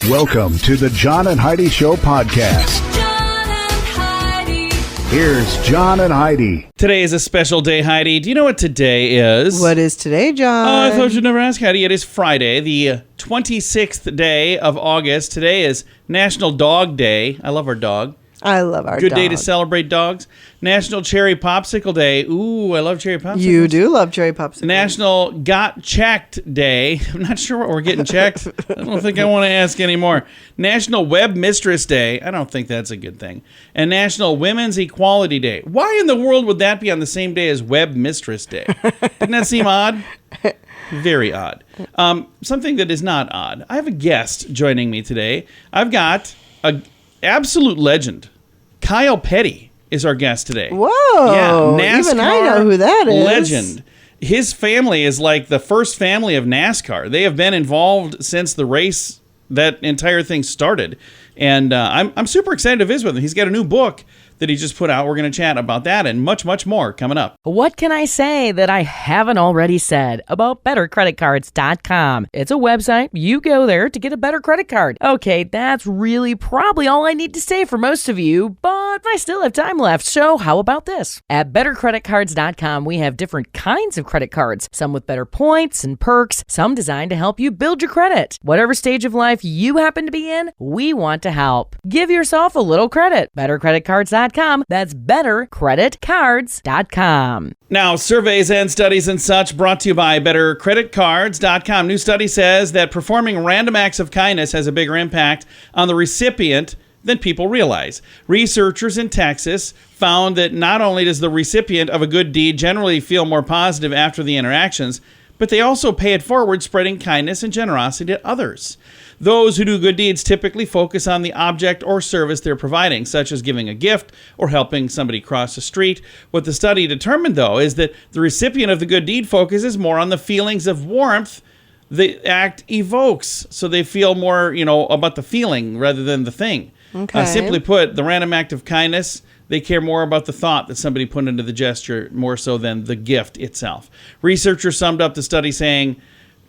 Welcome to the John and Heidi Show podcast. John and Heidi. Here's John and Heidi. Today is a special day, Heidi. Do you know what today is? What is today, John? Oh, I thought you'd never ask, Heidi. It is Friday, the 26th day of August. Today is National Dog Day. I love our dog. I love our Good dog. day to celebrate dogs. National Cherry Popsicle Day. Ooh, I love cherry popsicles. You do love cherry popsicles. National Got Checked Day. I'm not sure what we're getting checked. I don't think I want to ask anymore. National Web Mistress Day. I don't think that's a good thing. And National Women's Equality Day. Why in the world would that be on the same day as Web Mistress Day? Didn't that seem odd? Very odd. Something that is not odd. I have a guest joining me today. I've got a absolute legend. Kyle Petty is our guest today. Whoa. Yeah, NASCAR even I know who that is. legend. His family is like the first family of NASCAR. They have been involved since the race, that entire thing started. And I'm super excited to visit with him. He's got a new book that he just put out. We're going to chat about that and much, much more coming up. What can I say that I haven't already said about bettercreditcards.com? It's a website. You go there to get a better credit card. Okay, that's really probably all I need to say for most of you, but I still have time left, so how about this? At bettercreditcards.com, we have different kinds of credit cards, some with better points and perks, some designed to help you build your credit. Whatever stage of life you happen to be in, we want to help. Give yourself a little credit. Bettercreditcards.com. That's bettercreditcards.com. Now, surveys and studies and such brought to you by bettercreditcards.com. New study says that performing random acts of kindness has a bigger impact on the recipient than people realize. Researchers in Texas found that not only does the recipient of a good deed generally feel more positive after the interactions, but they also pay it forward, spreading kindness and generosity to others. Those who do good deeds typically focus on the object or service they're providing, such as giving a gift or helping somebody cross the street. What the study determined, though, is that the recipient of the good deed focuses more on the feelings of warmth the act evokes. So they feel more, about the feeling rather than the thing. Okay. Simply put, the random act of kindness, they care more about the thought that somebody put into the gesture more so than the gift itself. Researchers summed up the study saying,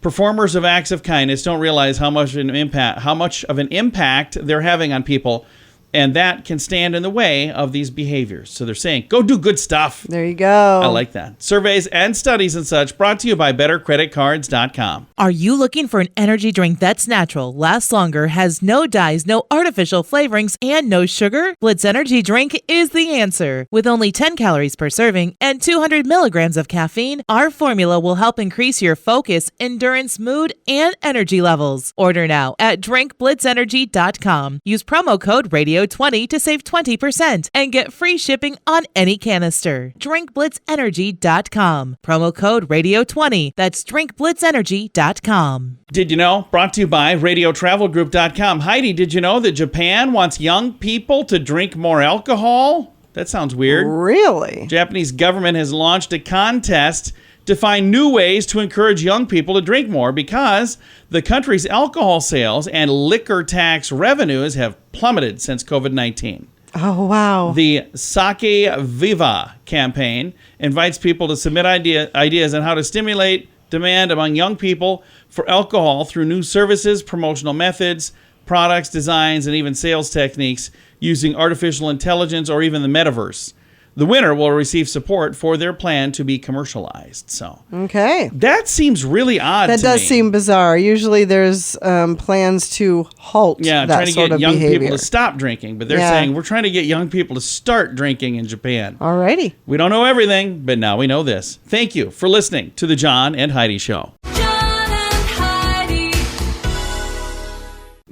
performers of acts of kindness don't realize how much of an impact they're having on people, and that can stand in the way of these behaviors. So they're saying, go do good stuff. There you go. I like that. Surveys and studies and such brought to you by bettercreditcards.com. Are you looking for an energy drink that's natural, lasts longer, has no dyes, no artificial flavorings, and no sugar? Blitz Energy Drink is the answer. With only 10 calories per serving and 200 milligrams of caffeine, our formula will help increase your focus, endurance, mood, and energy levels. Order now at drinkblitzenergy.com. Use promo code RADIO20 to save 20% and get free shipping on any canister. drinkblitzenergy.com. Promo code RADIO20. That's drinkblitzenergy.com. Did you know? Brought to you by radiotravelgroup.com. Heidi, did you know that Japan wants young people to drink more alcohol? That sounds weird. Really? Japanese government has launched a contest to find new ways to encourage young people to drink more because the country's alcohol sales and liquor tax revenues have plummeted since COVID-19. Oh, wow. The Sake Viva campaign invites people to submit ideas on how to stimulate demand among young people for alcohol through new services, promotional methods, products, designs, and even sales techniques using artificial intelligence or even the metaverse. The winner will receive support for their plan to be commercialized. So, Okay. that seems really odd That to does me. seem bizarre. Usually there's plans to halt Yeah, that trying to sort get of young behavior. people to stop drinking. But they're saying, we're trying to get young people to start drinking in Japan. Alrighty. We don't know everything, but now we know this. Thank you for listening to The John and Heidi Show. John and Heidi.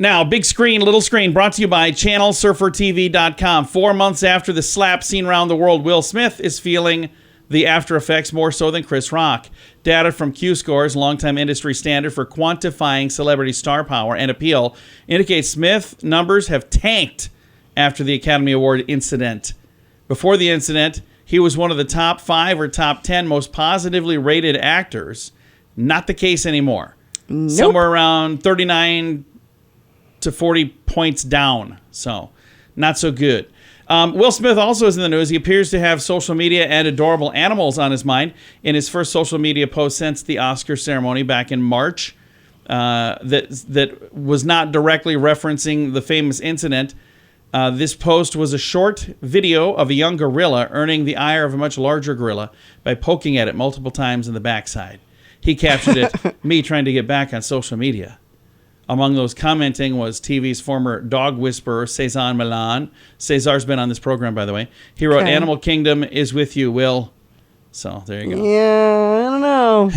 Now, big screen, little screen, brought to you by ChannelSurferTV.com. 4 months after the slap seen around the world, Will Smith is feeling the after effects more so than Chris Rock. Data from Q-Scores, longtime industry standard for quantifying celebrity star power and appeal, indicates Smith numbers have tanked after the Academy Award incident. Before the incident, he was one of the top 5 or top 10 most positively rated actors. Not the case anymore. Nope. Somewhere around 39 to 40 points down. So, not so good. Will Smith also is in the news. He appears to have social media and adorable animals on his mind in his first social media post since the Oscar ceremony back in March. that was not directly referencing the famous incident. This post was a short video of a young gorilla earning the ire of a much larger gorilla by poking at it multiple times in the backside. He captured it, me trying to get back on social media. Among those commenting was TV's former dog whisperer, Cezanne Milan. Cesar's been on this program, by the way. He wrote, Okay. Animal Kingdom is with you, Will. So there you go. Yeah, I don't know.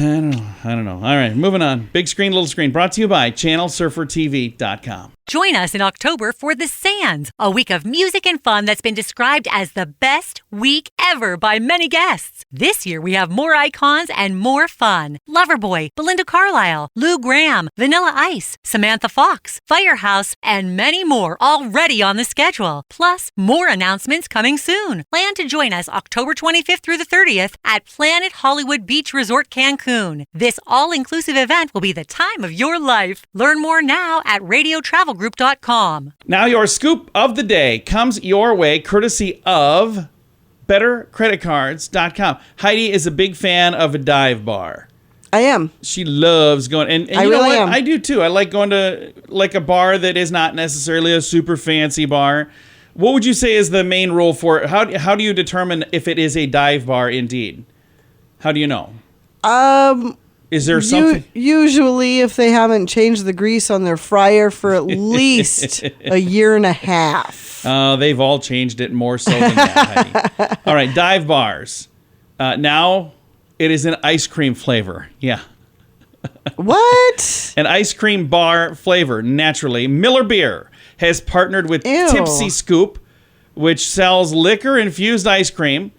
I don't know. All right, moving on. Big screen, little screen. Brought to you by ChannelSurferTV.com. Join us in October for The Sands, a week of music and fun that's been described as the best week ever by many guests. This year we have more icons and more fun. Loverboy, Belinda Carlisle, Lou Gramm, Vanilla Ice, Samantha Fox, Firehouse, and many more already on the schedule. Plus, more announcements coming soon. Plan to join us October 25th through the 30th at Planet Hollywood Beach Resort Cancun. This all-inclusive event will be the time of your life. Learn more now at radiotravelgroup.com. Now your scoop of the day comes your way courtesy of BetterCreditCards.com. Heidi is a big fan of a dive bar. I am. She loves going, and I you know really what? am. I do too. I like going to like a bar that is not necessarily a super fancy bar. What would you say is the main rule for it? How do you determine if it is a dive bar indeed? How do you know? Is there something? Usually, if they haven't changed the grease on their fryer for at least a year and a half. They've all changed it more so than that, Heidi. All right, dive bars. Now it is an ice cream flavor. Yeah. What? An ice cream bar flavor, naturally. Miller Beer has partnered with Ew. Tipsy Scoop, which sells liquor-infused ice cream,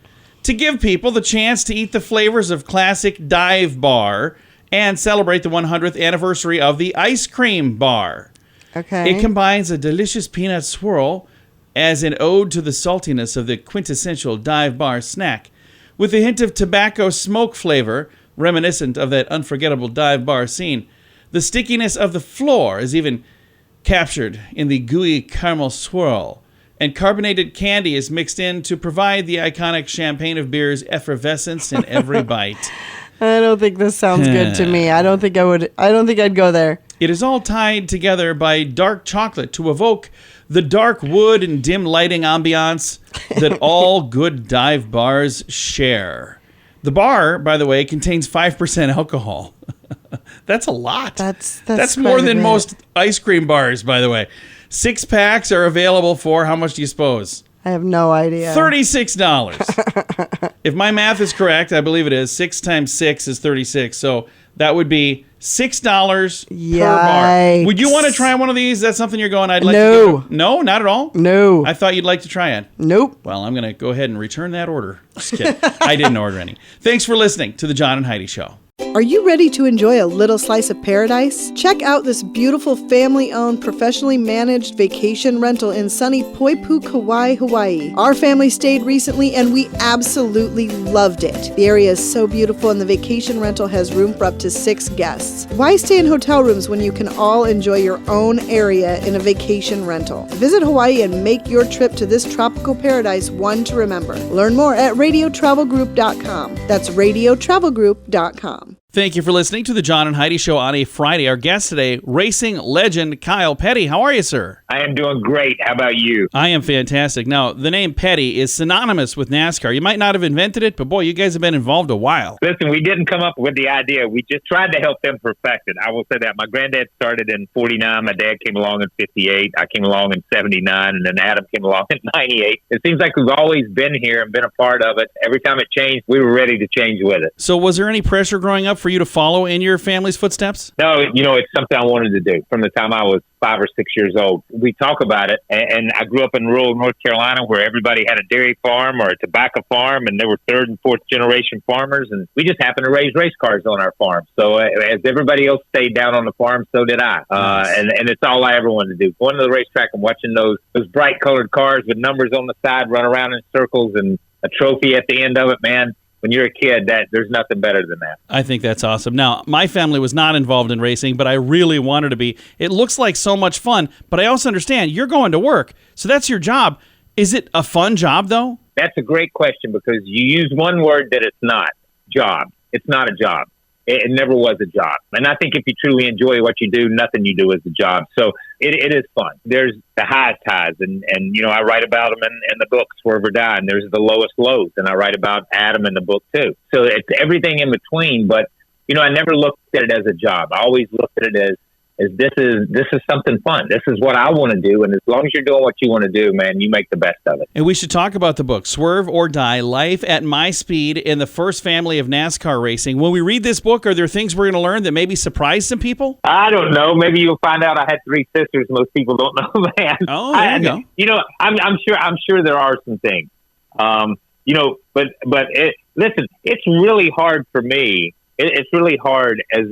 to give people the chance to eat the flavors of classic dive bar and celebrate the 100th anniversary of the ice cream bar. Okay. It combines a delicious peanut swirl as an ode to the saltiness of the quintessential dive bar snack, with a hint of tobacco smoke flavor reminiscent of that unforgettable dive bar scene. The stickiness of the floor is even captured in the gooey caramel swirl, and carbonated candy is mixed in to provide the iconic champagne of beer's effervescence in every bite. I don't think this sounds good to me. I don't think I'd go there. It is all tied together by dark chocolate to evoke the dark wood and dim lighting ambiance that all good dive bars share. The bar, by the way, contains 5% alcohol. That's a lot. That's more quite a than bit. most ice cream bars, by the way. 6 packs are available for, how much do you suppose? I have no idea. $36. If my math is correct, I believe it is. 6 times 6 is 36. So that would be $6 per bar. Yikes. Would you want to try one of these? That's something you're going, I'd like No. to give it. No, not at all? No. I thought you'd like to try it. Nope. Well, I'm going to go ahead and return that order. Just kidding. I didn't order any. Thanks for listening to the John and Heidi Show. Are you ready to enjoy a little slice of paradise? Check out this beautiful family-owned, professionally managed vacation rental in sunny Poipu, Kauai, Hawaii. Our family stayed recently and we absolutely loved it. The area is so beautiful and the vacation rental has room for up to 6 guests. Why stay in hotel rooms when you can all enjoy your own area in a vacation rental? Visit Hawaii and make your trip to this tropical paradise one to remember. Learn more at radiotravelgroup.com. That's radiotravelgroup.com. Thank you for listening to the John and Heidi Show on a Friday. Our guest today, racing legend Kyle Petty. How are you, sir? I am doing great. How about you? I am fantastic. Now, the name Petty is synonymous with NASCAR. You might not have invented it, but boy, you guys have been involved a while. Listen, we didn't come up with the idea. We just tried to help them perfect it. I will say that. My granddad started in 49. My dad came along in 58. I came along in 79. And then Adam came along in 98. It seems like we've always been here and been a part of it. Every time it changed, we were ready to change with it. So was there any pressure growing up for you to follow in your family's footsteps? No, it's something I wanted to do from the time I was 5 or 6 years old. We talk about it, and I grew up in rural North Carolina where everybody had a dairy farm or a tobacco farm, and there were 3rd and 4th generation farmers, and we just happened to raise race cars on our farm. So as everybody else stayed down on the farm, so did I. Nice. And it's all I ever wanted to do. Going to the racetrack and watching those bright colored cars with numbers on the side run around in circles and a trophy at the end of it, man. When you're a kid, there's nothing better than that. I think that's awesome. Now, my family was not involved in racing, but I really wanted to be. It looks like so much fun, but I also understand you're going to work, so that's your job. Is it a fun job, though? That's a great question because you use one word that it's not, job. It's not a job. it never was a job. And I think if you truly enjoy what you do, nothing you do is a job. So it is fun. There's the highest highs, and I write about them in the book, Swerve or Die, and there's the lowest lows, and I write about Adam in the book too. So it's everything in between, but, I never looked at it as a job. I always looked at it as this is something fun. This is what I want to do, and as long as you're doing what you want to do, man, you make the best of it. And we should talk about the book, Swerve or Die, Life at My Speed in the First Family of NASCAR Racing. When we read this book, are there things we're going to learn that maybe surprise some people? I don't know. Maybe you'll find out I had 3 sisters. Most people don't know that. Oh, there you go. I'm sure there are some things. But listen, it's really hard for me. It's really hard as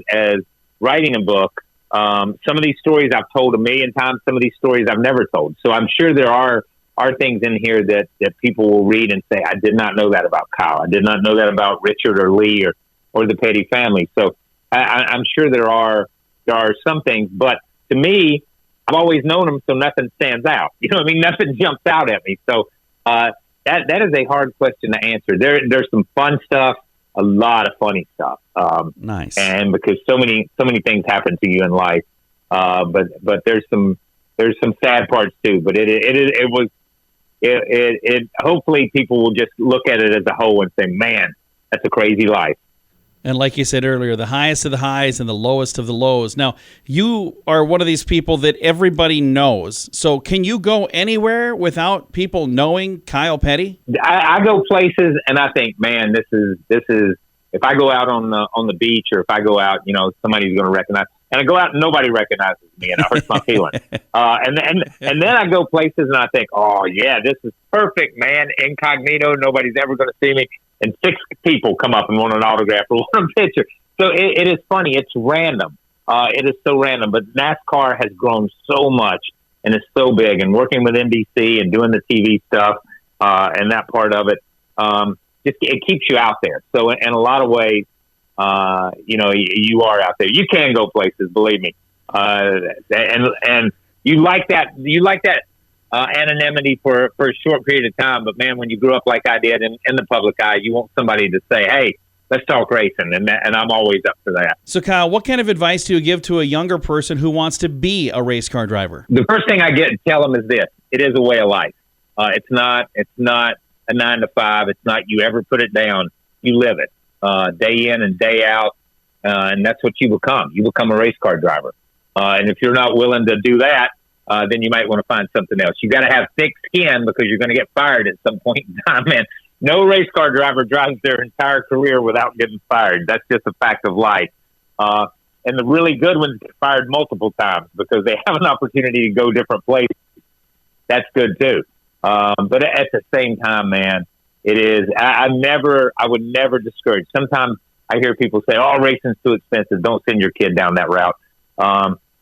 writing a book. Some of these stories I've told a million times. Some of these stories I've never told. So I'm sure there are things in here that people will read and say, I did not know that about Kyle. I did not know that about Richard or Lee or the Petty family. So I'm sure there are some things. But to me, I've always known them, so nothing stands out. Nothing jumps out at me. So that is a hard question to answer. There's some fun stuff. A lot of funny stuff. Nice. And because so many things happen to you in life, but there's some sad parts too. But it hopefully people will just look at it as a whole and say, man, that's a crazy life. And like you said earlier, the highest of the highs and the lowest of the lows. Now, you are one of these people that everybody knows. So can you go anywhere without people knowing Kyle Petty? I go places and I think, man, this is if I go out on the beach or if I go out, somebody's going to recognize. And I go out and nobody recognizes me and it hurts my feelings. And then I go places and I think, oh yeah, this is perfect, man. Incognito, nobody's ever going to see me. And 6 people come up and want an autograph or want a picture. So it is funny. It's random. It is so random. But NASCAR has grown so much and it's so big. And working with NBC and doing the TV stuff and that part of it, it keeps you out there. So in a lot of ways, you are out there. You can go places, believe me. And you like that anonymity for a short period of time. But man, when you grew up like I did in the public eye, you want somebody to say, hey, let's talk racing. And I'm always up for that. So Kyle, what kind of advice do you give to a younger person who wants to be a race car driver? The first thing I tell them is this: it is a way of life. It's not a 9 to 5. It's not you ever put it down. You live it day in and day out. And that's what you become. You become a race car driver. And if you're not willing to do that, then you might want to find something else. You got to have thick skin because you're going to get fired at some point in time. Man, no race car driver drives their entire career without getting fired. That's just a fact of life. And the really good ones get fired multiple times because they have an opportunity to go different places. That's good too. But at the same time, man, it is. I would never discourage. Sometimes I hear people say, "Oh, racing's too expensive. Don't send your kid down that route."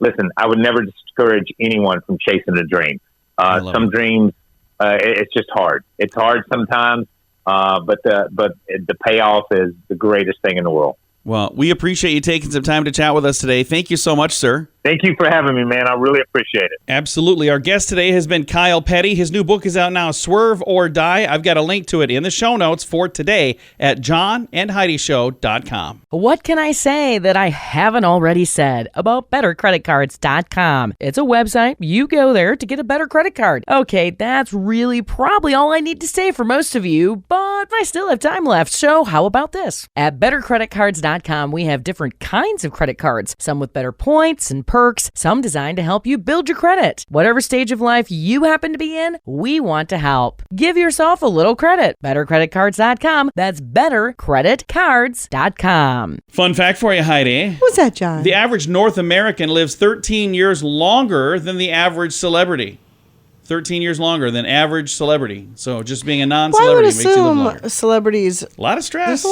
Listen, I would never discourage anyone from chasing a dream. Some dreams, it's just hard. It's hard sometimes, but the payoff is the greatest thing in the world. Well, we appreciate you taking some time to chat with us today. Thank you so much, sir. Thank you for having me, man. I really appreciate it. Absolutely. Our guest today has been Kyle Petty. His new book is out now, Swerve or Die. I've got a link to it in the show notes for today at johnandheidishow.com. What can I say that I haven't already said about bettercreditcards.com? It's a website. You go there to get a better credit card. Okay, that's really probably all I need to say for most of you, but I still have time left, so how about this? At bettercreditcards.com, we have different kinds of credit cards, some with better points and perks, some designed to help you build your credit. Whatever stage of life you happen to be in, we want to help. Give yourself a little credit. Bettercreditcards.com. That's bettercreditcards.com. Fun fact for you, Heidi. What's that, John? The average North American lives 13 years longer than the average celebrity. 13 years longer than average celebrity. So just being a non-celebrity makes you live longer. Celebrities. A lot of stress. There's a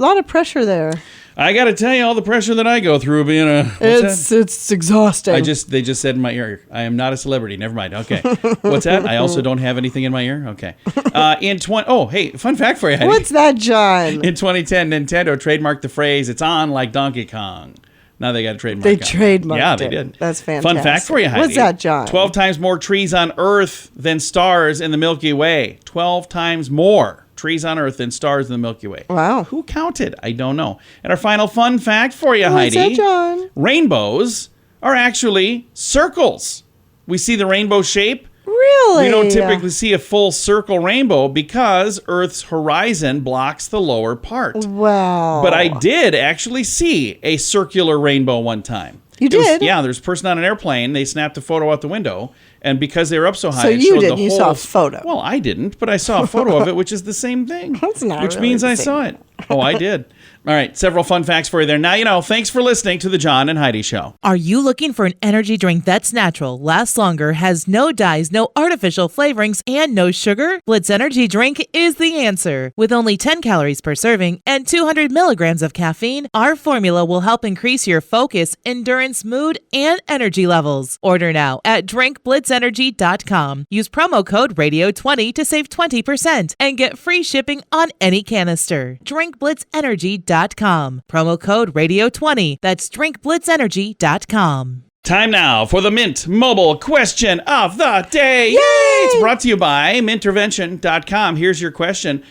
lot of pressure there. I got to tell you all the pressure that I go through being a... It's exhausting. They just said in my ear, I am not a celebrity. Never mind. Okay. What's that? I also don't have anything in my ear? Okay. Hey, fun fact for you, Heidi. What's that, John? In 2010, Nintendo trademarked the phrase, it's on like Donkey Kong. Now they got a trademark. They trademarked it. Yeah, they did. That's fantastic. Fun fact for you, Heidi. What's that, John? 12 times more trees on Earth than stars in the Milky Way. 12 times more trees on Earth than stars in the Milky Way. Wow. Who counted? I don't know. And our final fun fact for you, What's Heidi. that, John? Rainbows are actually circles. We see the rainbow shape. Really? We don't typically see a full circle rainbow because Earth's horizon blocks the lower part. Wow. But I did actually see a circular rainbow one time. You did? Yeah, there's a person on an airplane. They snapped a photo out the window, and because they were up so high, So it you showed didn't. the You whole... saw a photo. Well, I didn't, but I saw a photo of it, which is the same thing. That's not Which really means the I same. saw it. Oh, I did. All right, several fun facts for you there. Now you know. Thanks for listening to the John and Heidi Show. Are you looking for an energy drink that's natural, lasts longer, has no dyes, no artificial flavorings, and no sugar? Blitz Energy Drink is the answer. With only 10 calories per serving and 200 milligrams of caffeine, our formula will help increase your focus, endurance, mood, and energy levels. Order now at drinkblitzenergy.com. Use promo code RADIO20 to save 20% and get free shipping on any canister. drinkblitzenergy.com. Promo code RADIO20. That's drinkblitzenergy.com. Time now for the Mint Mobile question of the day. Yay! It's brought to you by mintervention.com. Here's your question.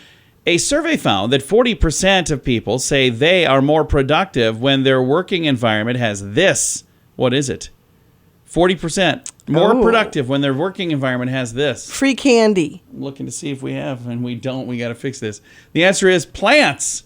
A survey found that 40% of people say they are more productive when their working environment has this. What is it? 40% more productive when their working environment has this. Free candy. I'm looking to see if we have, and we don't. We got to fix this. The answer is plants.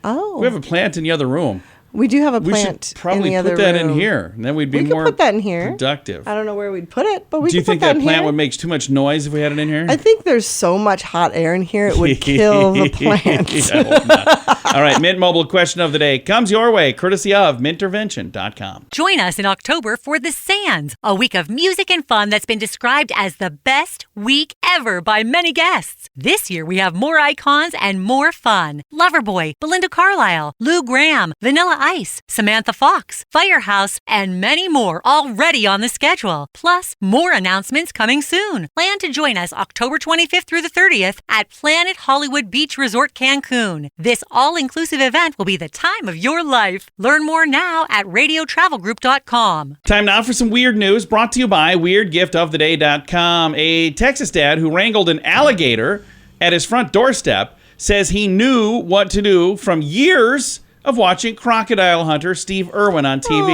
Oh. We have a plant in the other room. We do have a We plant should probably in the put other that in room. here, and then we'd be We could more put that in here. productive. I don't know where we'd put it, but we Do you could put think that that in plant here. would make too much noise if we had it in here? I think there's so much hot air in here, it would kill the plants. I hope not. All right, Mint Mobile question of the day comes your way, courtesy of mintervention.com. Join us in October for The Sands, a week of music and fun that's been described as the best week ever by many guests. This year we have more icons and more fun. Loverboy, Belinda Carlisle, Lou Graham, Vanilla Ice, Samantha Fox, Firehouse, and many more already on the schedule. Plus, more announcements coming soon. Plan to join us October 25th through the 30th at Planet Hollywood Beach Resort Cancun. This all-inclusive event will be the time of your life. Learn more now at radiotravelgroup.com. Time now for some weird news brought to you by weirdgiftoftheday.com. A Texas dad who wrangled an alligator at his front doorstep says he knew what to do from years of watching crocodile hunter Steve Irwin on TV.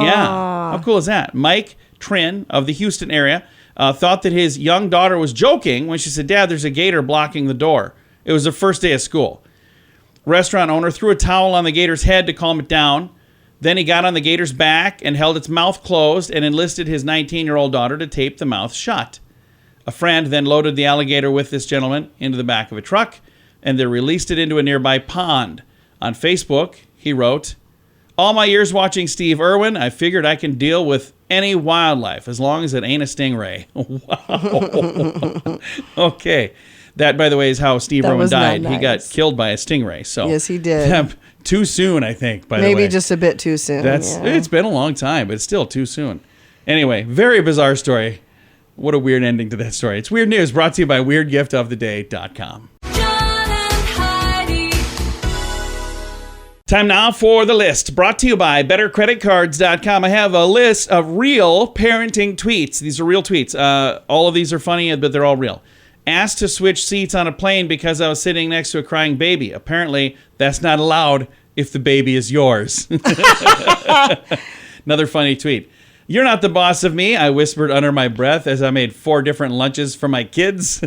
Yeah. How cool is that? Mike Trin of the Houston area thought that his young daughter was joking when she said, "Dad, there's a gator blocking the door." It was the first day of school. Restaurant owner threw a towel on the gator's head to calm it down. Then he got on the gator's back and held its mouth closed and enlisted his 19-year-old daughter to tape the mouth shut. A friend then loaded the alligator with this gentleman into the back of a truck, and they released it into a nearby pond. On Facebook, he wrote, "All my years watching Steve Irwin, I figured I can deal with any wildlife as long as it ain't a stingray." Wow. Okay. That, by the way, is how Steve That Irwin was not died. He got nice. killed by a stingray. So Yes, he did. Too soon, I think, by the way. Maybe just a bit too soon. That's yeah. It's been a long time, but it's still too soon. Anyway, very bizarre story. What a weird ending to that story. It's Weird News brought to you by weirdgiftoftheday.com. John and Heidi. Time now for the list brought to you by bettercreditcards.com. I have a list of real parenting tweets. These are real tweets. All of these are funny, but they're all real. Asked to switch seats on a plane because I was sitting next to a crying baby. Apparently, that's not allowed if the baby is yours. Another funny tweet. "You're not the boss of me," I whispered under my breath as I made 4 different lunches for my kids.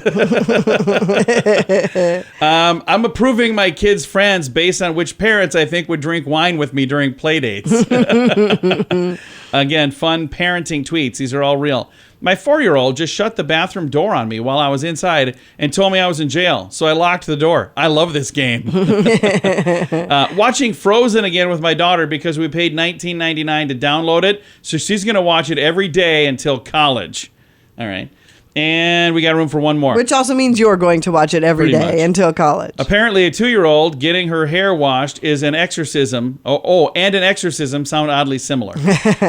I'm approving my kids' friends based on which parents I think would drink wine with me during play dates. Again, fun parenting tweets. These are all real. My 4-year-old just shut the bathroom door on me while I was inside and told me I was in jail, so I locked the door. I love this game. Watching Frozen again with my daughter because we paid $19.99 to download it, so she's going to watch it every day until college. All right. And we got room for one more. Which also means you're going to watch it every Pretty day much. until college. Apparently, a 2-year-old getting her hair washed is an exorcism. And an exorcism sound oddly similar.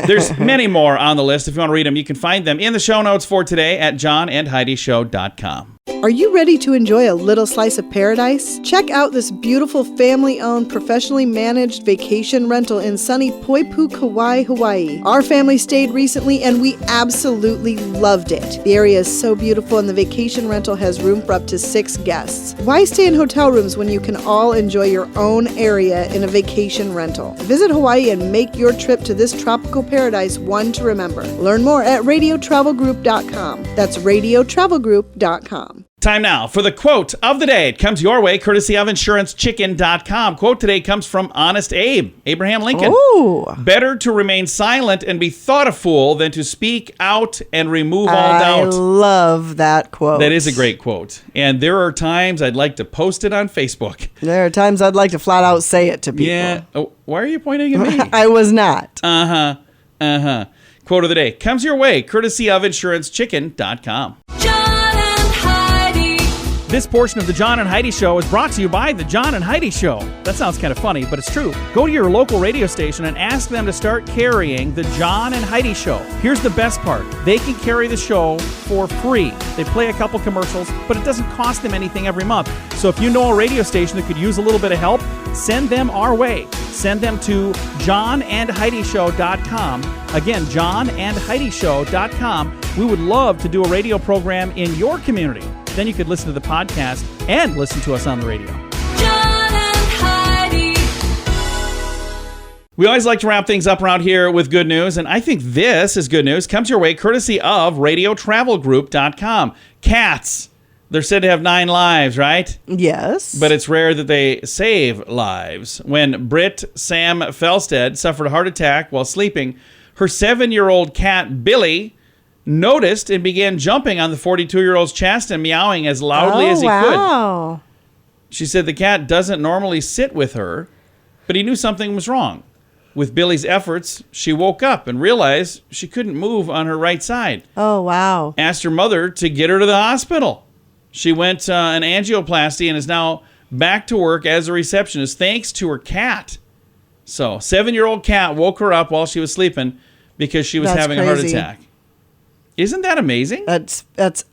There's many more on the list. If you want to read them, you can find them in the show notes for today at johnandheidishow.com. Are you ready to enjoy a little slice of paradise? Check out this beautiful family-owned, professionally managed vacation rental in sunny Poipu, Kauai, Hawaii. Our family stayed recently and we absolutely loved it. The area is so beautiful and the vacation rental has room for up to 6 guests. Why stay in hotel rooms when you can all enjoy your own area in a vacation rental? Visit Hawaii and make your trip to this tropical paradise one to remember. Learn more at radiotravelgroup.com. That's radiotravelgroup.com. Time now for the quote of the day. It comes your way courtesy of InsuranceChicken.com. Quote today comes from Honest Abe, Abraham Lincoln. Ooh. Better to remain silent and be thought a fool than to speak out and remove all I doubt. love that quote. That is a great quote. And there are times I'd like to post it on Facebook. There are times I'd like to flat out say it to people. Yeah. Oh, why are you pointing at me? I was not. Uh-huh. Quote of the day comes your way courtesy of InsuranceChicken.com. John and Heidi. This portion of the John and Heidi Show is brought to you by the John and Heidi Show. That sounds kind of funny, but it's true. Go to your local radio station and ask them to start carrying the John and Heidi Show. Here's the best part. They can carry the show for free. They play a couple commercials, but it doesn't cost them anything every month. So if you know a radio station that could use a little bit of help, send them our way. Send them to johnandheidishow.com. Again, johnandheidishow.com. We would love to do a radio program in your community. Then you could listen to the podcast and listen to us on the radio. John and Heidi. We always like to wrap things up around here with good news, and I think this is good news. Comes your way courtesy of radiotravelgroup.com. Cats. They're said to have 9 lives, right? Yes. But it's rare that they save lives. When Britt Sam Felstead suffered a heart attack while sleeping, her 7-year-old cat, Billy, noticed and began jumping on the 42-year-old's chest and meowing as loudly as he could. She said the cat doesn't normally sit with her, but he knew something was wrong. With Billy's efforts, she woke up and realized she couldn't move on her right side. Oh, wow. Asked her mother to get her to the hospital. She went an angioplasty and is now back to work as a receptionist thanks to her cat. So, 7-year-old cat woke her up while she was sleeping because she was having a heart attack. Isn't that amazing? That's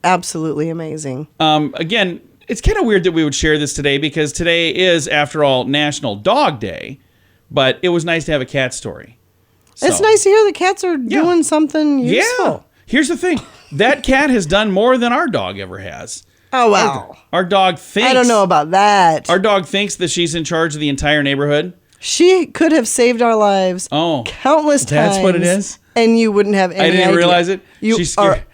absolutely amazing. Again, it's kind of weird that we would share this today because today is, after all, National Dog Day, but it was nice to have a cat story. So, it's nice to hear the cats are doing something useful. Yeah. Here's the thing. That cat has done more than our dog ever has. Oh, wow. Our dog thinks... I don't know about that. Our dog thinks that she's in charge of the entire neighborhood. She could have saved our lives countless times. That's what it is? And you wouldn't have any idea. I didn't realize it. You are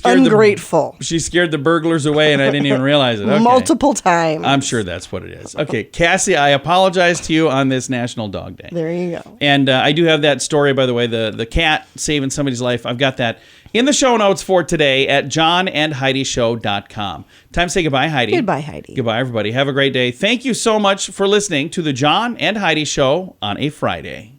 ungrateful. She scared the burglars away, and I didn't even realize it. Okay. Multiple times. I'm sure that's what it is. Okay, Cassie, I apologize to you on this National Dog Day. There you go. And I do have that story, by the way, the cat saving somebody's life. I've got that in the show notes for today at johnandheidishow.com. Time to say goodbye, Heidi. Goodbye, Heidi. Goodbye, everybody. Have a great day. Thank you so much for listening to the John and Heidi Show on a Friday.